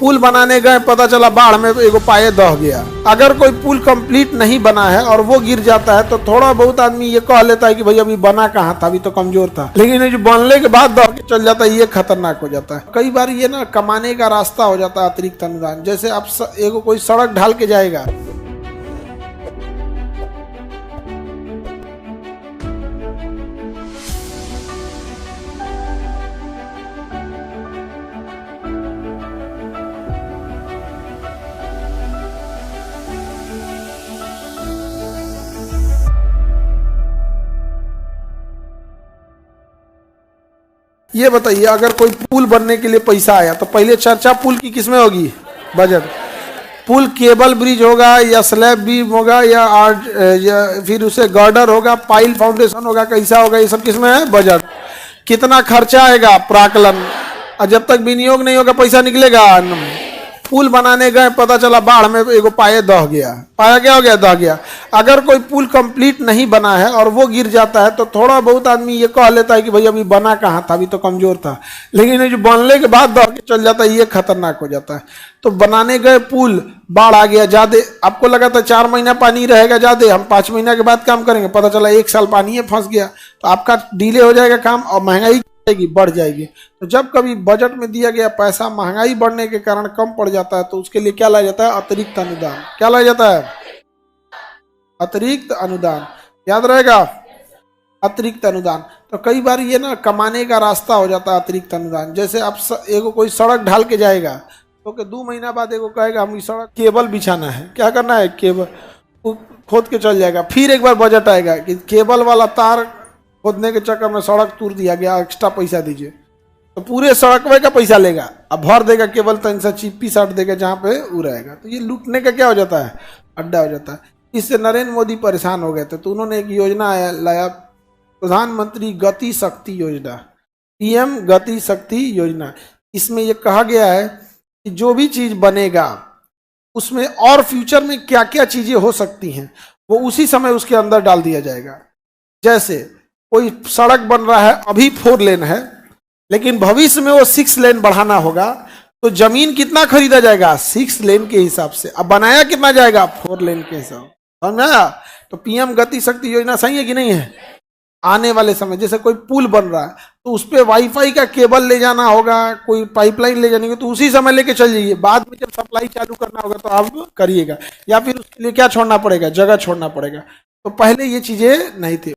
पुल बनाने गए, पता चला बाढ़ में एगो पाए दह गया। अगर कोई पुल कंप्लीट नहीं बना है और वो गिर जाता है तो थोड़ा बहुत आदमी ये कह लेता है कि भाई अभी बना कहाँ था, अभी तो कमजोर था। लेकिन जो बनने के बाद दह के चल जाता है, ये खतरनाक हो जाता है। कई बार ये ना कमाने का रास्ता हो जाता है अतिरिक्त अनुदान। जैसे आप एगो कोई सड़क ढाल के जाएगा, ये बताइए अगर कोई पुल बनने के लिए पैसा आया तो पहले चर्चा पुल की किसमें होगी? बजट। पुल केबल ब्रिज होगा या स्लैब बीम होगा या फिर उसे गर्डर होगा, पाइल फाउंडेशन होगा, कैसा होगा, ये सब किसमें है? बजट। कितना खर्चा आएगा? प्राकलन। और जब तक विनियोग नहीं होगा पैसा निकलेगा? पुल बनाने गए, पता चला बाढ़ में एगो पाए दह गया। पाया क्या हो गया? दह गया। अगर कोई पुल कंप्लीट नहीं बना है और वो गिर जाता है तो थोड़ा बहुत आदमी ये कह लेता है कि भाई अभी बना कहाँ था, अभी तो कमजोर था। लेकिन जो बनने के बाद दह के चल जाता है, ये खतरनाक हो जाता है। तो बनाने गए पुल, बाढ़ आ गया ज्यादा, आपको लगा था 4 महीना पानी रहेगा ज्यादा, हम 5 महीना के बाद काम करेंगे, पता चला 1 साल पानी है, फंस गया। तो आपका डिले हो जाएगा काम और महंगाई बढ़ जाएगी। तो जब कभी बजट में दिया गया पैसा महंगाई बढ़ने के कारण कम पड़ जाता है तो उसके लिए क्या लाया जाता है? अतिरिक्त अनुदान। क्या लाया जाता है? अतिरिक्त अनुदान। याद रहेगा, अतिरिक्त अनुदान। तो कई बार ये ना कमाने का रास्ता हो जाता है अतिरिक्त अनुदान। जैसे आप एगो कोई सड़क ढाल के जाएगा तो 2 महीना बाद एगो कहेगा हम सड़क केबल बिछाना है। क्या करना है? केबल खोद के चल जाएगा। फिर एक बार बजट आएगा कि केबल वाला तार खोदने के चक्कर में सड़क तोड़ दिया गया, एक्स्ट्रा पैसा दीजिए। तो पूरे सड़क का पैसा लेगा, अब भर देगा केवल 300 चिप्पी साट देगा जहाँ पे वो रहेगा। तो ये लूटने का क्या हो जाता है? अड्डा हो जाता है। इससे नरेंद्र मोदी परेशान हो गए थे तो उन्होंने एक योजना लाया, प्रधानमंत्री गति शक्ति योजना, पीएम गति शक्ति योजना। इसमें यह कहा गया है कि जो भी चीज बनेगा उसमें और फ्यूचर में क्या क्या चीजें हो सकती हैं वो उसी समय उसके अंदर डाल दिया जाएगा। जैसे कोई सड़क बन रहा है, अभी 4 लेन है, लेकिन भविष्य में वो 6 लेन बढ़ाना होगा, तो जमीन कितना खरीदा जाएगा? 6 लेन के हिसाब से। अब बनाया कितना जाएगा? 4 लेन के हिसाब। समझा? तो पीएम गति शक्ति योजना सही है कि नहीं है? आने वाले समय जैसे कोई पुल बन रहा है तो उस पर वाईफाई का केबल ले जाना होगा, कोई पाइपलाइन ले जानी होगी, तो उसी समय लेके चल जाइए। बाद में जब सप्लाई चालू करना होगा तो आप करिएगा, या फिर उसके लिए क्या छोड़ना पड़ेगा? जगह छोड़ना पड़ेगा। तो पहले ये चीजें नहीं थी।